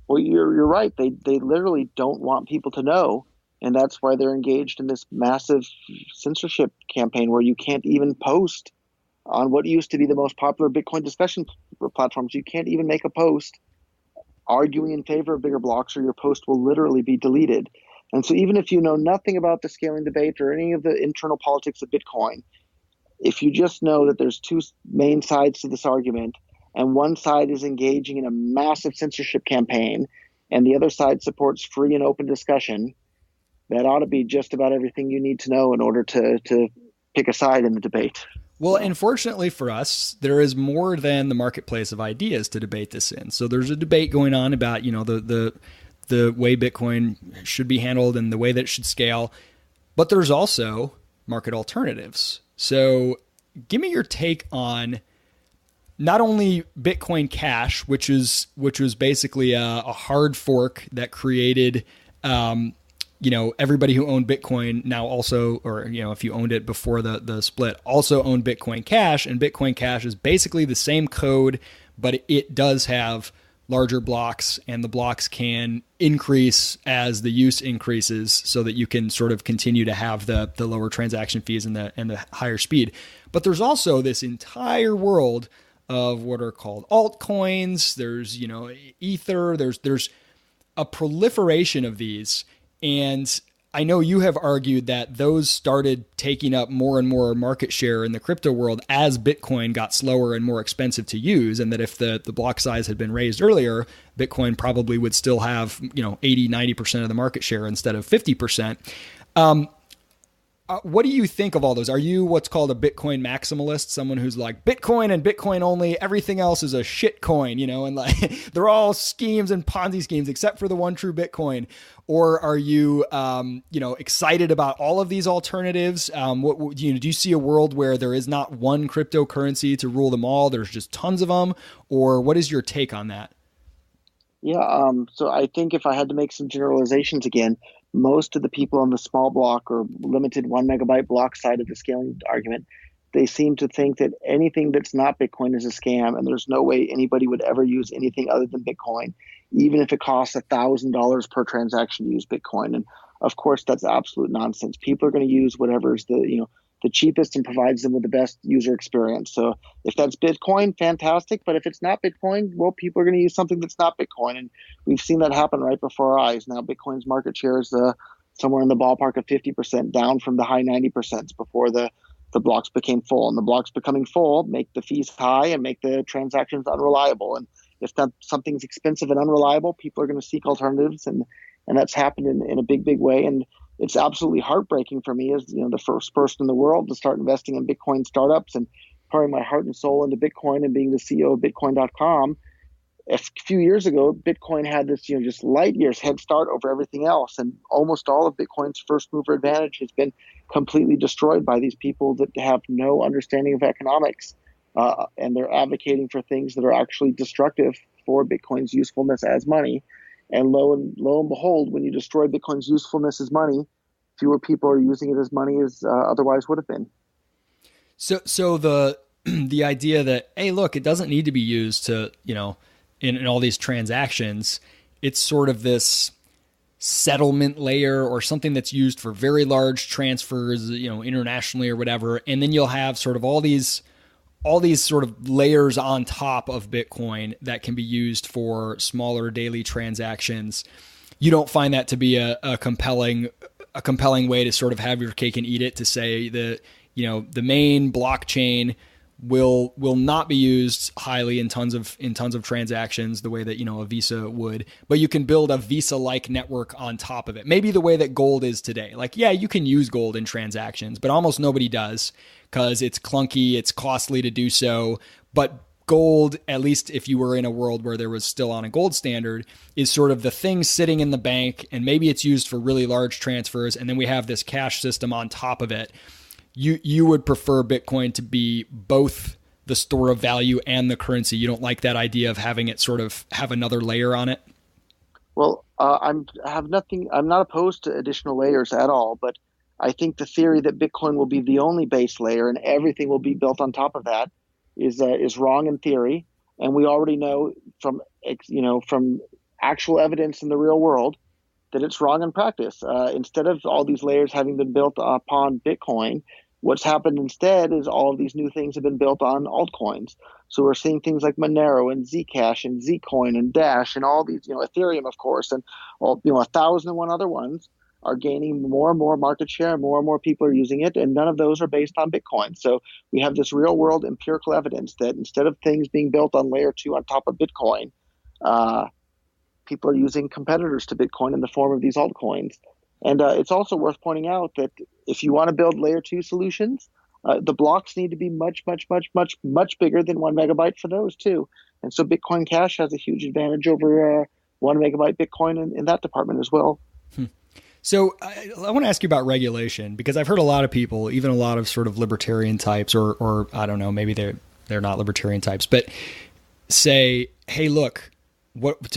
Well, you're right. They literally don't want people to know. And that's why they're engaged in this massive censorship campaign where you can't even post on what used to be the most popular Bitcoin discussion platforms. You can't even make a post arguing in favor of bigger blocks, or your post will literally be deleted. And so even if you know nothing about the scaling debate or any of the internal politics of Bitcoin, if you just know that there's two main sides to this argument, and one side is engaging in a massive censorship campaign and the other side supports free and open discussion, that ought to be just about everything you need to know in order to pick a side in the debate. Well, unfortunately for us, there is more than the marketplace of ideas to debate this in. So there's a debate going on about, the way Bitcoin should be handled and the way that it should scale. But there's also market alternatives. So give me your take on not only Bitcoin Cash, which was basically a hard fork that created everybody who owned Bitcoin now also, or, if you owned it before the split, also owned Bitcoin Cash. And Bitcoin Cash is basically the same code, but it does have larger blocks, and the blocks can increase as the use increases, so that you can sort of continue to have the lower transaction fees and the higher speed. But there's also this entire world of what are called altcoins. There's, Ether, there's a proliferation of these. And I know you have argued that those started taking up more and more market share in the crypto world as Bitcoin got slower and more expensive to use. And that if the block size had been raised earlier, Bitcoin probably would still have, 80, 90% of the market share instead of 50%. What do you think of all those? Are you what's called a Bitcoin maximalist? Someone who's like Bitcoin and Bitcoin only, everything else is a shit coin, and like they're all schemes and Ponzi schemes except for the one true Bitcoin? Or are you, excited about all of these alternatives? Do you see a world where there is not one cryptocurrency to rule them all? There's just tons of them. Or what is your take on that? Yeah. So I think if I had to make some generalizations again, most of the people on the small block or limited 1 megabyte block side of the scaling argument, they seem to think that anything that's not Bitcoin is a scam, and there's no way anybody would ever use anything other than Bitcoin, even if it costs $1,000 per transaction to use Bitcoin. And of course, that's absolute nonsense. People are going to use whatever's the cheapest and provides them with the best user experience. So if that's Bitcoin, fantastic. But if it's not Bitcoin, well, people are going to use something that's not Bitcoin. And we've seen that happen right before our eyes. Now, Bitcoin's market share is somewhere in the ballpark of 50%, down from the high 90% before the the blocks became full, and the blocks becoming full make the fees high and make the transactions unreliable. And if that something's expensive and unreliable, people are going to seek alternatives, and that's happened in a big way. And it's absolutely heartbreaking for me as the first person in the world to start investing in Bitcoin startups and pouring my heart and soul into Bitcoin and being the CEO of Bitcoin.com. A few years ago, Bitcoin had this, just light years head start over everything else. And almost all of Bitcoin's first mover advantage has been completely destroyed by these people that have no understanding of economics. And they're advocating for things that are actually destructive for Bitcoin's usefulness as money. And lo and behold, when you destroy Bitcoin's usefulness as money, fewer people are using it as money as otherwise would have been. So the idea that, hey, look, it doesn't need to be used to, in all these transactions, it's sort of this settlement layer or something that's used for very large transfers, internationally or whatever. And then you'll have sort of all these sort of layers on top of Bitcoin that can be used for smaller daily transactions. You don't find that to be a compelling way to sort of have your cake and eat it, to say the main blockchain will not be used highly in tons of transactions the way that a Visa would, but you can build a Visa-like network on top of it. Maybe the way that gold is today. Like, yeah, you can use gold in transactions, but almost nobody does because it's clunky, it's costly to do so. But gold, at least if you were in a world where there was still on a gold standard, is sort of the thing sitting in the bank, and maybe it's used for really large transfers, and then we have this cash system on top of it. You would prefer Bitcoin to be both the store of value and the currency. You don't like that idea of having it sort of have another layer on it? Well, I'm not opposed to additional layers at all, but I think the theory that Bitcoin will be the only base layer and everything will be built on top of that is wrong in theory. And we already know from actual evidence in the real world that it's wrong in practice. Instead of all these layers having been built upon Bitcoin, what's happened instead is all of these new things have been built on altcoins. So we're seeing things like Monero and Zcash and Zcoin and Dash and all these, Ethereum, of course, and all, 1,001 other ones are gaining more and more market share. More and more people are using it, and none of those are based on Bitcoin. So we have this real world empirical evidence that instead of things being built on layer 2 on top of Bitcoin, people are using competitors to Bitcoin in the form of these altcoins. And it's also worth pointing out that if you want to build layer 2 solutions, the blocks need to be much bigger than 1 megabyte for those too. And so Bitcoin Cash has a huge advantage over 1 megabyte Bitcoin in that department as well. So I want to ask you about regulation, because I've heard a lot of people, even a lot of sort of libertarian types, or I don't know, maybe they're not libertarian types, but say, hey, look,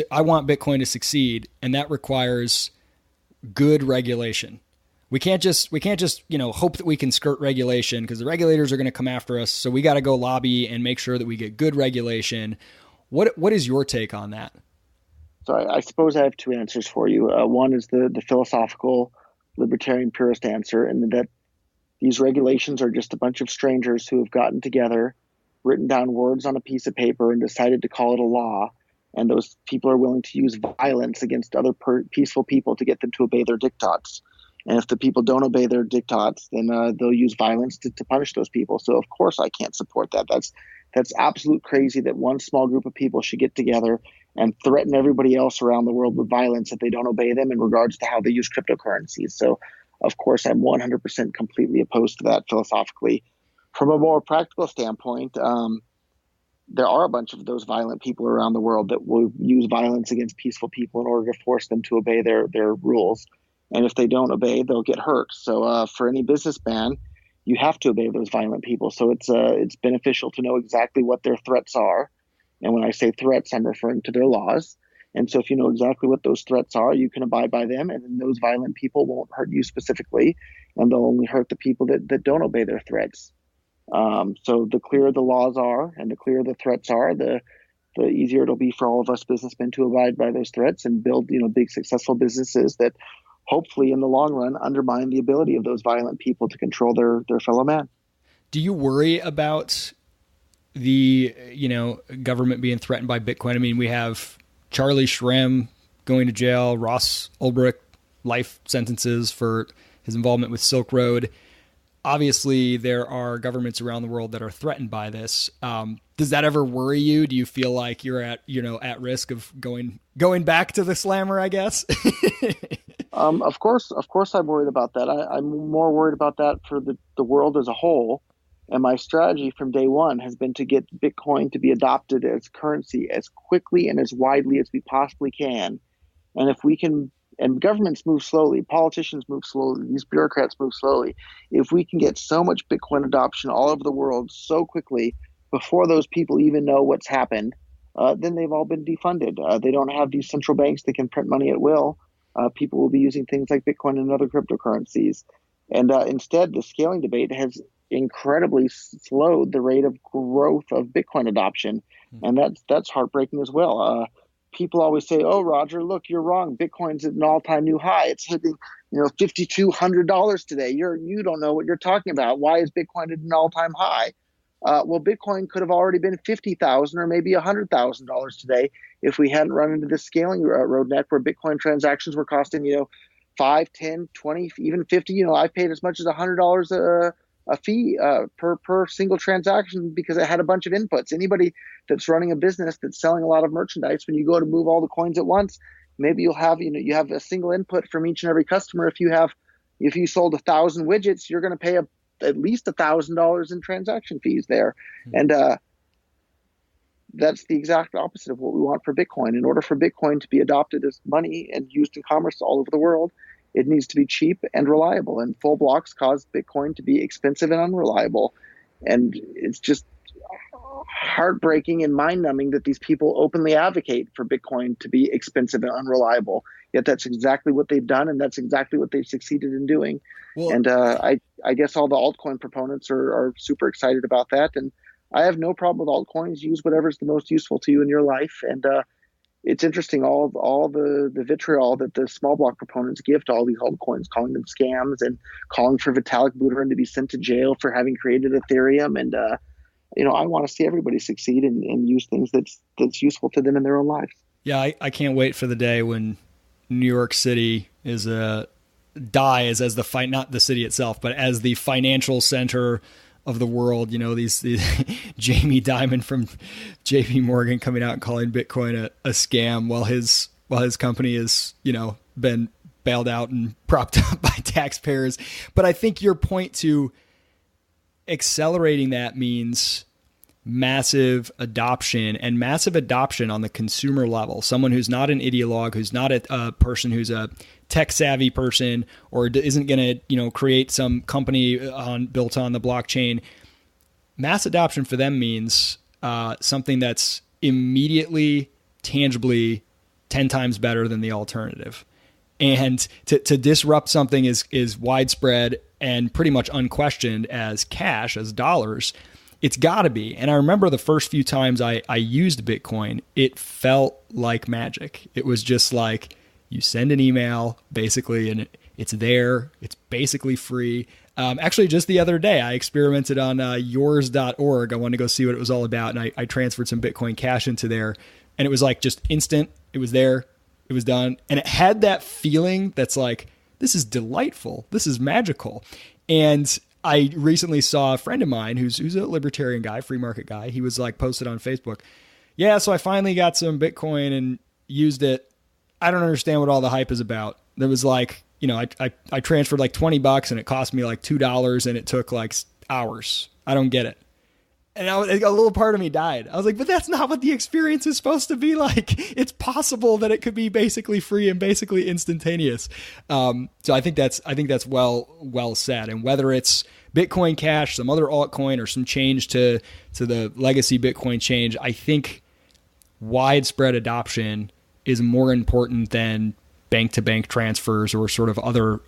I want Bitcoin to succeed, and that requires good regulation. We can't just hope that we can skirt regulation, because the regulators are going to come after us. So we got to go lobby and make sure that we get good regulation. What is your take on that? So I suppose I have two answers for you. One is the philosophical libertarian purist answer, and that these regulations are just a bunch of strangers who have gotten together, written down words on a piece of paper, and decided to call it a law. And those people are willing to use violence against other peaceful people to get them to obey their diktats. And if the people don't obey their diktats, then they'll use violence to punish those people. So of course I can't support that. That's absolute crazy that one small group of people should get together and threaten everybody else around the world with violence if they don't obey them in regards to how they use cryptocurrencies. So of course I'm 100% completely opposed to that philosophically. From a more practical standpoint, there are a bunch of those violent people around the world that will use violence against peaceful people in order to force them to obey their rules. And if they don't obey, they'll get hurt. So for any businessman, you have to obey those violent people. So it's beneficial to know exactly what their threats are. And when I say threats, I'm referring to their laws. And so if you know exactly what those threats are, you can abide by them. And then those violent people won't hurt you specifically. And they'll only hurt the people that don't obey their threats. So the clearer the laws are and the clearer the threats are, the easier it'll be for all of us businessmen to abide by those threats and build, big successful businesses that hopefully in the long run undermine the ability of those violent people to control their fellow man. Do you worry about the, government being threatened by Bitcoin? I mean, we have Charlie Shrem going to jail, Ross Ulbricht life sentences for his involvement with Silk Road. obviously there are governments around the world that are threatened by this. Does that ever worry you? Do you feel like you're at risk of going back to the slammer, I guess? Of course, I'm worried about that. I'm more worried about that for the world as a whole. And my strategy from day one has been to get Bitcoin to be adopted as currency as quickly and as widely as we possibly can. And if we can, and governments move slowly, politicians move slowly, these bureaucrats move slowly. If we can get so much Bitcoin adoption all over the world so quickly before those people even know what's happened, then they've all been defunded. They don't have these central banks that can print money at will. People will be using things like Bitcoin and other cryptocurrencies. And instead, the scaling debate has incredibly slowed the rate of growth of Bitcoin adoption. And that's heartbreaking as well. People always say, "Oh, Roger, look, you're wrong. Bitcoin's at an all-time new high. It's hitting, $5,200 today. You don't know what you're talking about. Why is Bitcoin at an all-time high?" Well, Bitcoin could have already been 50,000 or maybe $100,000 today if we hadn't run into this scaling roadmap where Bitcoin transactions were costing, 5, 10, 20, even 50. I paid as much as $100 a fee per single transaction because it had a bunch of inputs. Anybody that's running a business that's selling a lot of merchandise, when you go to move all the coins at once, maybe you'll have, you have a single input from each and every customer. If you sold 1,000 widgets, you're going to pay at least $1,000 in transaction fees there. And that's the exact opposite of what we want for Bitcoin. In order for Bitcoin to be adopted as money and used in commerce all over the world, it needs to be cheap and reliable. And full blocks cause Bitcoin to be expensive and unreliable. And it's just heartbreaking and mind-numbing that these people openly advocate for Bitcoin to be expensive and unreliable. Yet that's exactly what they've done, and that's exactly what they've succeeded in doing. Well, and I guess all the altcoin proponents are super excited about that. And I have no problem with altcoins. Use whatever's the most useful to you in your life. And it's interesting, all the vitriol that the small block proponents give to all these altcoins, calling them scams and calling for Vitalik Buterin to be sent to jail for having created Ethereum. And I want to see everybody succeed and use things that's useful to them in their own lives. Yeah, I can't wait for the day when New York City dies as the fight, not the city itself, but as the financial center of the world. These Jamie Dimon from JP Morgan coming out and calling Bitcoin a scam while his company is, been bailed out and propped up by taxpayers. But I think your point to accelerating that means massive adoption on the consumer level. Someone who's not an ideologue, who's not a person who's a tech savvy person, or isn't going to, create some company built on the blockchain. Mass adoption for them means something that's immediately, tangibly 10 times better than the alternative. And to disrupt something is widespread and pretty much unquestioned as cash, as dollars. It's got to be. And I remember the first few times I used Bitcoin, it felt like magic. It was just like you send an email, basically, and it's there. It's basically free. Actually, just the other day, I experimented on yours.org. I wanted to go see what it was all about, and I transferred some Bitcoin Cash into there. And it was like just instant. It was there. It was done. And it had that feeling that's like, this is delightful. This is magical. And I recently saw a friend of mine who's a libertarian guy, free market guy. He was like posted on Facebook. Yeah, so I finally got some Bitcoin and used it. I don't understand what all the hype is about. There was like, I transferred like $20 and it cost me like $2 and it took like hours. I don't get it. And a little part of me died. I was like, but that's not what the experience is supposed to be like. It's possible that it could be basically free and basically instantaneous. So I think that's well said. And whether it's Bitcoin Cash, some other altcoin, or some change to the legacy Bitcoin change, I think widespread adoption is more important than bank-to-bank transfers or sort of other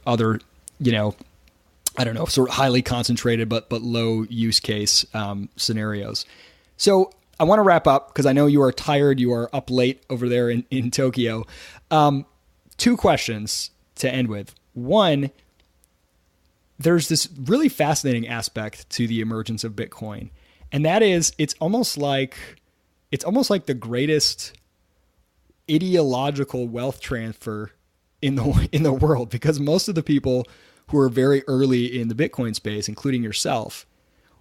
sort of highly concentrated but low use case scenarios. So I want to wrap up because I know you are tired. You are up late over there in Tokyo. 2 questions to end with. One, there's this really fascinating aspect to the emergence of Bitcoin, and that is it's almost like the greatest ideological wealth transfer in the world, because most of the people who are very early in the Bitcoin space, including yourself,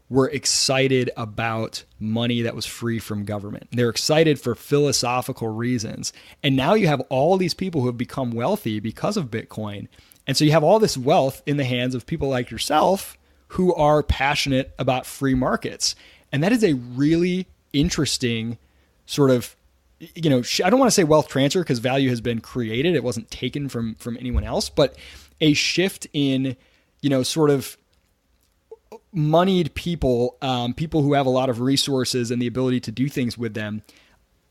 were excited about money that was free from government. They're excited for philosophical reasons. And now you have all these people who have become wealthy because of Bitcoin. And so you have all this wealth in the hands of people like yourself who are passionate about free markets. And that is a really interesting sort of, I don't want to say wealth transfer because value has been created. It wasn't taken from anyone else, but a shift in, sort of moneyed people, people who have a lot of resources and the ability to do things with them.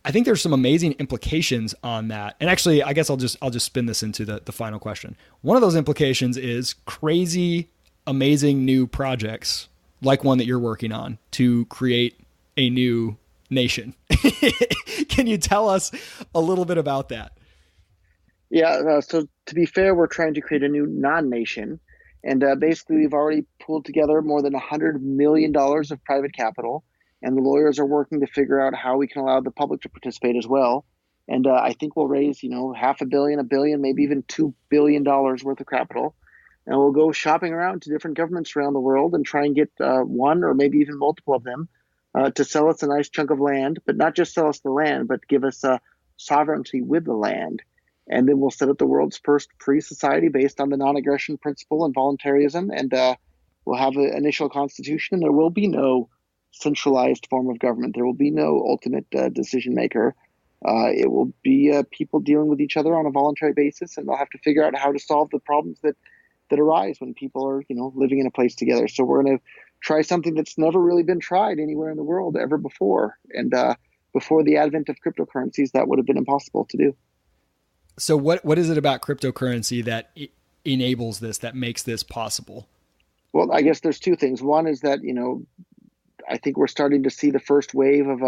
I think there's some amazing implications on that. And actually, I guess I'll just spin this into the final question. One of those implications is crazy, amazing new projects like one that you're working on to create a new nation. Can you tell us a little bit about that? Yeah. So to be fair, we're trying to create a new non-nation. And basically, we've already pulled together more than $100 million of private capital. And the lawyers are working to figure out how we can allow the public to participate as well. And I think we'll raise, $500 million, $1 billion, maybe even $2 billion worth of capital. And we'll go shopping around to different governments around the world and try and get one or maybe even multiple of them to sell us a nice chunk of land, but not just sell us the land, but give us sovereignty with the land. And then we'll set up the world's first free society based on the non-aggression principle and voluntarism. And we'll have an initial constitution, and there will be no centralized form of government. There will be no ultimate decision maker. It will be people dealing with each other on a voluntary basis, and they'll have to figure out how to solve the problems that arise when people are, living in a place together. So we're going to try something that's never really been tried anywhere in the world ever before. And before the advent of cryptocurrencies, that would have been impossible to do. So what is it about cryptocurrency that enables this, that makes this possible? Well, I guess there's two things. One is that, I think we're starting to see the first wave of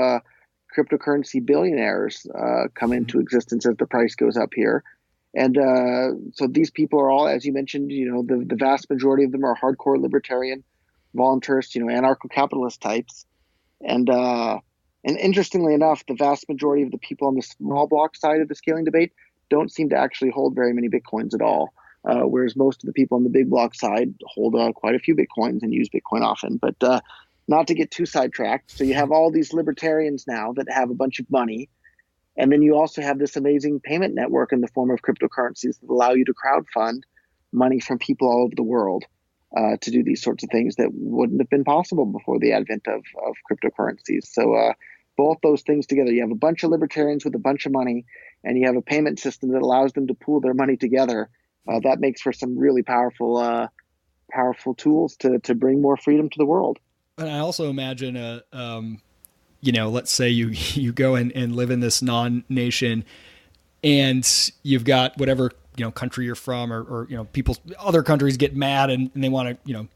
cryptocurrency billionaires come into existence as the price goes up here. And so these people are all, as you mentioned, the vast majority of them are hardcore libertarian, voluntarist, anarcho-capitalist types. And interestingly enough, the vast majority of the people on the small block side of the scaling debate don't seem to actually hold very many Bitcoins at all. Whereas most of the people on the big block side hold quite a few Bitcoins and use Bitcoin often. But not to get too sidetracked. So you have all these libertarians now that have a bunch of money. And then you also have this amazing payment network in the form of cryptocurrencies that allow you to crowdfund money from people all over the world to do these sorts of things that wouldn't have been possible before the advent of cryptocurrencies. So both those things together, you have a bunch of libertarians with a bunch of money, and you have a payment system that allows them to pool their money together. That makes for some really powerful tools to bring more freedom to the world. And I also imagine let's say you go and live in this non-nation, and you've got whatever country you're from, or other countries get mad and they want to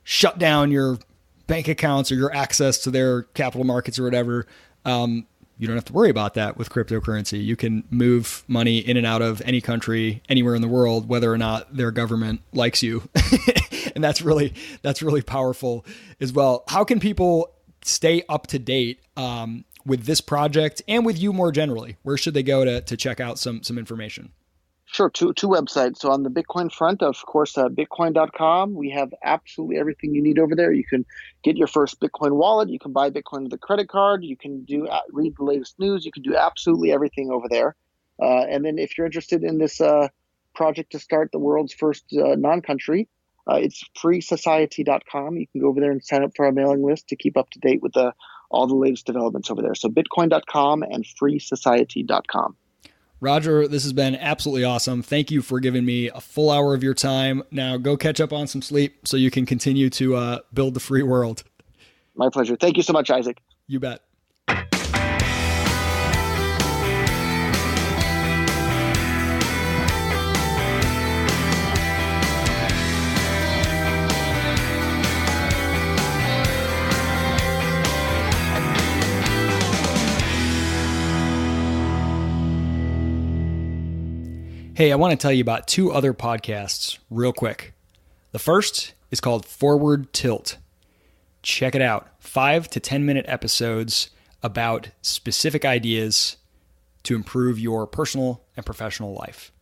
shut down your bank accounts or your access to their capital markets or whatever. You don't have to worry about that with cryptocurrency. You can move money in and out of any country, anywhere in the world, whether or not their government likes you. And that's really powerful as well. How can people stay up to date with this project and with you more generally? Where should they go to check out some information? Sure. Two websites. So on the Bitcoin front, of course, bitcoin.com. We have absolutely everything you need over there. You can get your first Bitcoin wallet. You can buy Bitcoin with a credit card. You can read the latest news. You can do absolutely everything over there. And then if you're interested in this project to start the world's first non-country, it's freesociety.com. You can go over there and sign up for our mailing list to keep up to date with all the latest developments over there. So bitcoin.com and freesociety.com. Roger, this has been absolutely awesome. Thank you for giving me a full hour of your time. Now go catch up on some sleep so you can continue to build the free world. My pleasure. Thank you so much, Isaac. You bet. Hey, I want to tell you about two other podcasts real quick. The first is called Forward Tilt. Check it out. 5 to 10 minute episodes about specific ideas to improve your personal and professional life.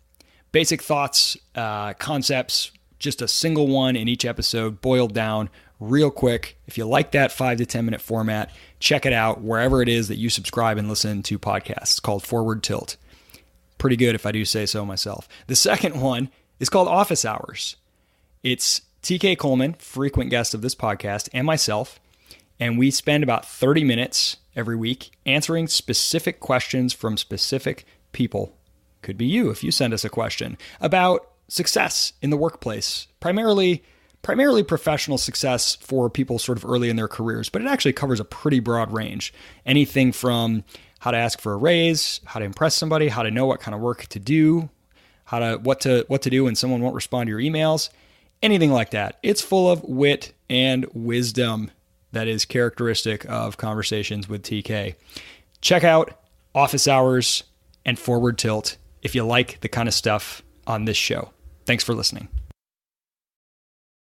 Basic thoughts, concepts, just a single one in each episode, boiled down real quick. If you like that 5 to 10 minute format, check it out wherever it is that you subscribe and listen to podcasts. It's called Forward Tilt. Pretty good if I do say so myself. The second one is called Office Hours. It's TK Coleman, frequent guest of this podcast, and myself, and we spend about 30 minutes every week answering specific questions from specific people. Could be you if you send us a question about success in the workplace, primarily professional success for people sort of early in their careers, but it actually covers a pretty broad range. Anything from how to ask for a raise, how to impress somebody, how to know what kind of work to do, what to do when someone won't respond to your emails, anything like that. It's full of wit and wisdom that is characteristic of conversations with TK. Check out Office Hours and Forward Tilt if you like the kind of stuff on this show. Thanks for listening.